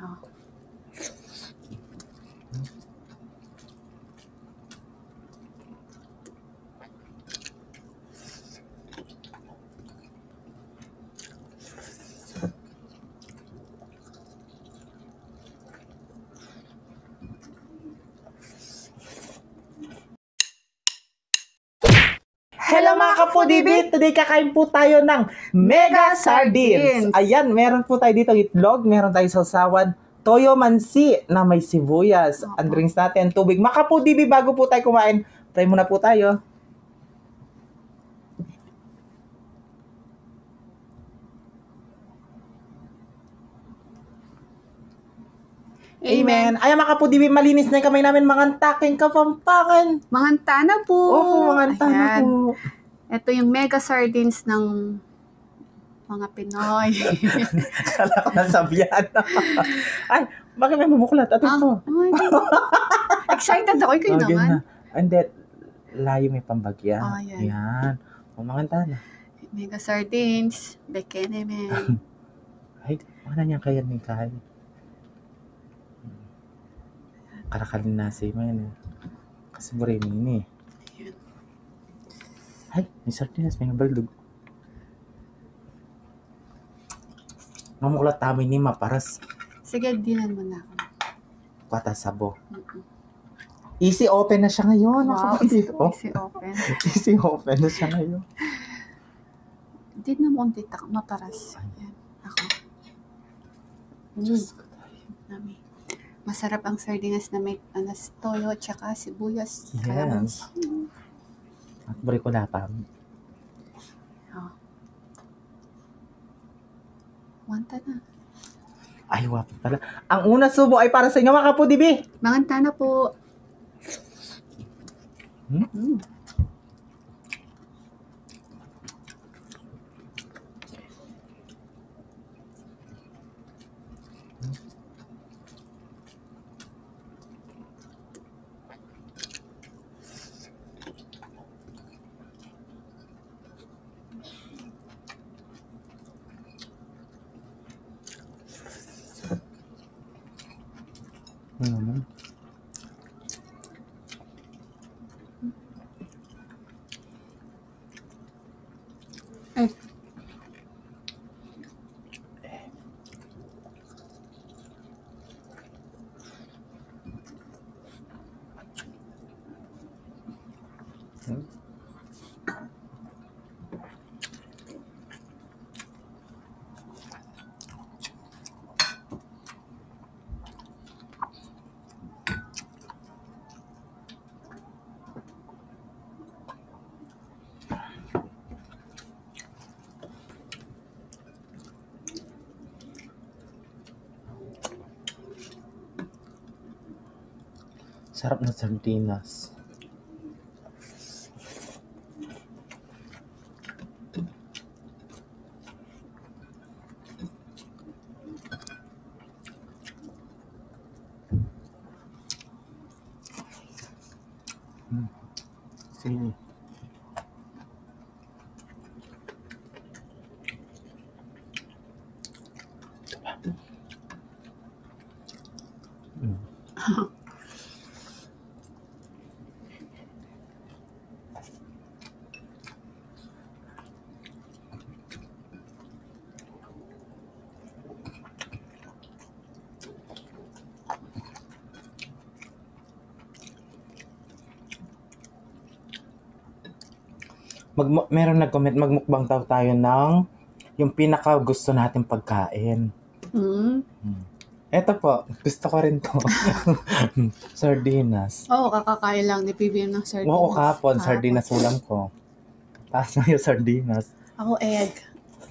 Oh. Hello mga ka-foodie! Today kakain po tayo ng Mega Sardines. Ayan, meron po tayo dito itlog, meron tayo sausawan, toyo mansi na may sibuyas. Ang drinks natin, tubig. Mga ka-foodie, bago po tayo kumain, try muna po tayo. Amen. Ayan mga ka-foodie, malinis na yung kamay namin, mga taking kapampangan. Mga na po. Opo, mga na po. Ito yung Mega Sardines ng mga Pinoy. Kala ko nasabihan. Ay, bakit may bumuklat? Ito po. Excited ako. Ikaw naman. Hindi, layo may pambagya. Yan. Yan. Umanganta na. Mega Sardines. Bekene, men. Ay, mana niya kaya ni Kyle. Karakalin na si man. Kasi buri ini. Ay, may sardinas, may nabaldog. Mamukulat tamin ni maparas. Sige, dinan mo na ako. Kwata sabo. Easy open na siya ngayon. Wow, easy open. Easy open na siya ngayon. Di na mo ang titak, maparas. Ayan, ako. Nami. Masarap ang sardinas na may toyo at saka sibuyas. Yes. At buri ko na pa. Wanta na. Ay, wapo pala. Ang una subo ay para sa inyo, mga ka-foodie. Mga na po. Ay. Sarap na sardinas. Sini. Meron nag-comment, magmukbang tayo ng yung pinaka gusto natin pagkain. Eto po, gusto ko rin to. Sardinas. Oo, kakakain lang ni PBM ng sardinas. Oo, kahapon, sardinas ulam ko. Tapos na yung sardinas. Ako, egg.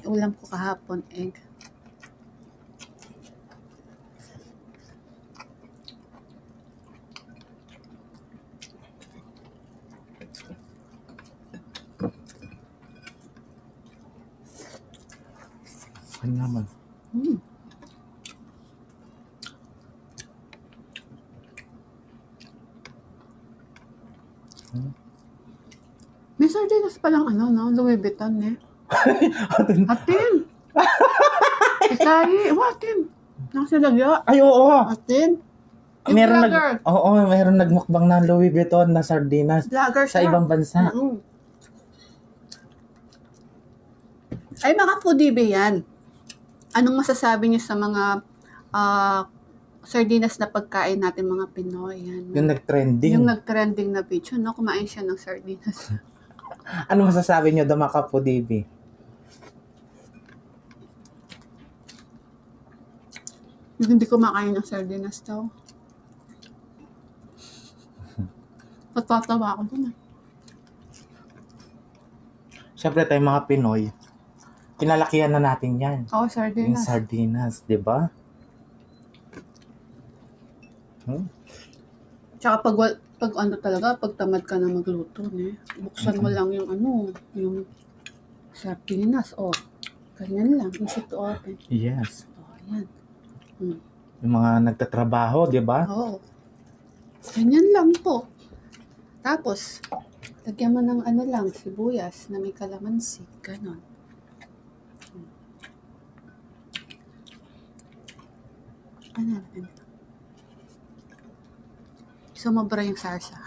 Ulam ko kahapon, egg. Ano naman? May sardinas palang Louis Vuitton eh. Atin! Ikari, atin! Nasa lagya. Ay, oo. Atin. Yung Meron vlogger. meron nagmukbang ng Louis Vuitton na sardinas Vlogger sa siya. ibang bansa. Ay, mga foodie yan. Anong masasabi niyo sa mga sardinas na pagkain natin mga Pinoy? Yan. Yung nag-trending. Yung nag-trending na video, no? Kumain siya ng sardinas. Ano masasabi niyo, Dama Kapo DB? Yung hindi kumakain ng sardinas daw. Patatawa ako dun. Siyempre tayong mga Pinoy, kinalakihan na natin yan. Oo, Yung sardinas. sardinas, di ba? Tsaka pag ano talaga, pag tamad ka na magluto, buksan mo lang yung yung sardinas. Oh, ganyan lang. Easy to open. Yes. Oh, yan. Yung mga nagtatrabaho, di ba? Oo. Ganyan lang po. Tapos, lagyan mo ng sibuyas na may kalamansi. Ganon. Ano? Sumobra yung sarsa.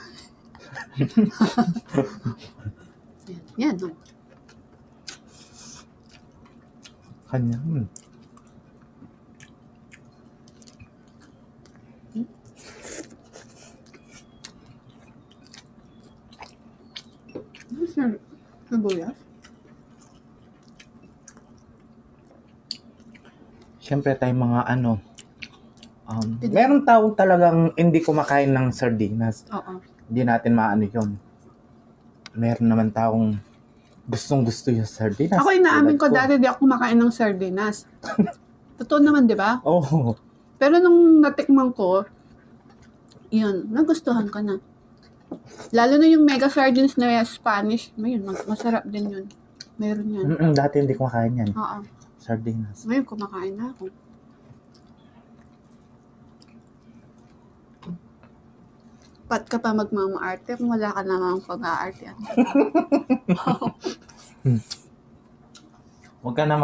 Yan. No? Kanya. Sibuyas? Siyempre tayong mga meron taong talagang hindi kumakain ng sardinas. Oo. Hindi natin maano yun. Meron naman taong gustong-gusto yung sardinas. Ako inaamin ko dati di ako kumakain ng sardinas. Totoo naman, di ba? Oo. Pero nung natikman ko, yun, nagustuhan ko na. Lalo na yung mega sardines na Spanish, masarap din yun. Meron yan. Dati hindi kumakain yan. Oo. Sardinas. Ngayon kumakain na ako. Pat ka pa magmamaarte kung wala ka namang pag-aarte. Huwag ka na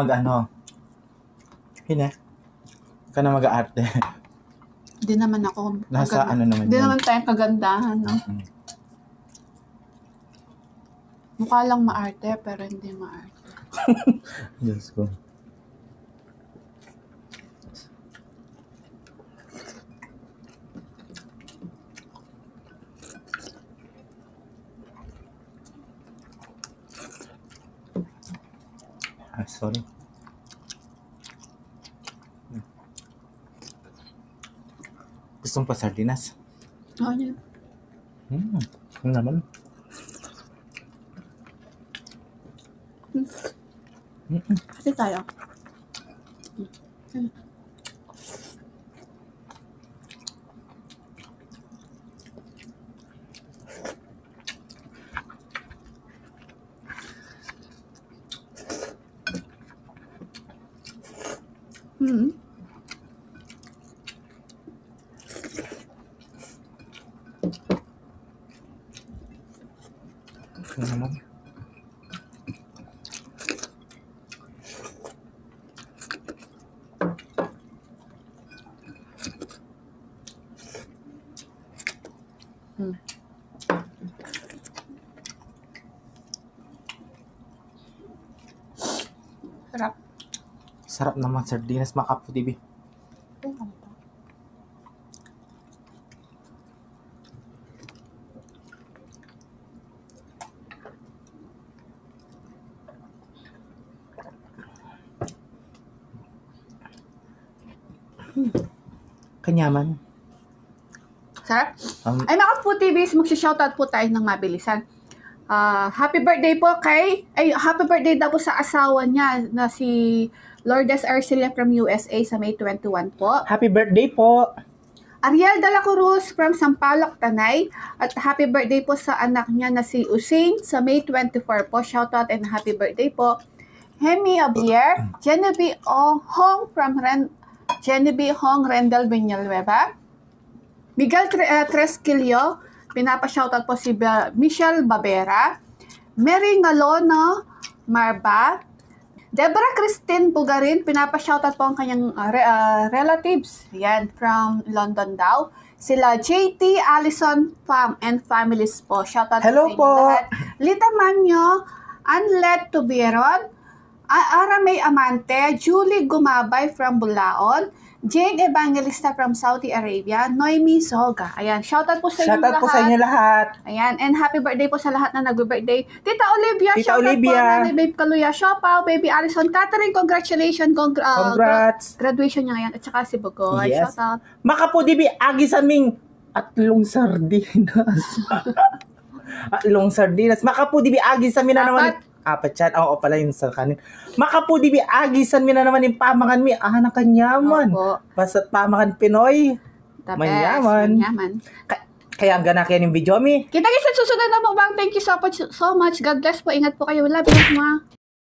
Hindi ka na mag-aarte. Hindi naman ako. Nasa naman Hindi yan. naman tayong kagandahan, no? Mukha lang maarte, pero hindi maarte. Diyos ko. Sorry. Gusto mo pa sardinas? Oo, yun. Ano naman? Kasi tayo. Ano naman? Sarap. Sarap naman sardinas, Mga Kapo DB. Kanyaman. Sarap. Ay, mga Food TVs, magsha-shoutout po tayo ng mabilisan. Happy birthday po happy birthday daw po sa asawa niya na si Lourdes Arcelia from USA sa May 21 po. Happy birthday po! Ariel de la Cruz from Sampaloc, Tanay. At happy birthday po sa anak niya na si Usain sa May 24 po. Shoutout and happy birthday po. Hemi Abier, Genevieve Hong from Genevieve Hong, Rendell, Villanueva. Miguel Tresquillo, pinapa-shoutout po si Michelle Babera. Mary Ngalono Marba. Deborah Christine Bugarin, pinapa-shoutout po ang kanyang relatives. Yan, from London daw. Sila JT, Allison, Fam, and families po. Shoutout Hello po sa inyo po. lahat. Lita Manyo, Anlet Tubiron, Ara May Amante, Julie Gumabay from Bulaon, Jane Evangelista from Saudi Arabia, Noemi Soga. Ayan, shoutout po sa inyo Shoutout lahat. po sa inyo lahat. Ayan, and happy birthday po sa lahat na nag-birthday. Tita Olivia, Tita shoutout Olivia. po. Nanay Babe Kaluya, shoutout. Baby Alison, Catherine, congratulations. Congrats. Graduation niya ngayon. At saka si Bugoy, Yes. shoutout. Makapudibi, agi sa ming atlong sardinas. Atlong sardinas. Makapudibi, agi sa mina naman. Apat yan. Oo pala yun sa kanin. Makapudibi, agi sa mina naman yung pamakan mi. Anak kanyaman. Opo. Basta't pamakan Pinoy. The Manyaman. best. Manyaman. Kaya ang gana kaya ng video mi. Kita kita sa susunod na mukbang. Thank you so much. God bless po. Ingat po kayo. Love you, mga.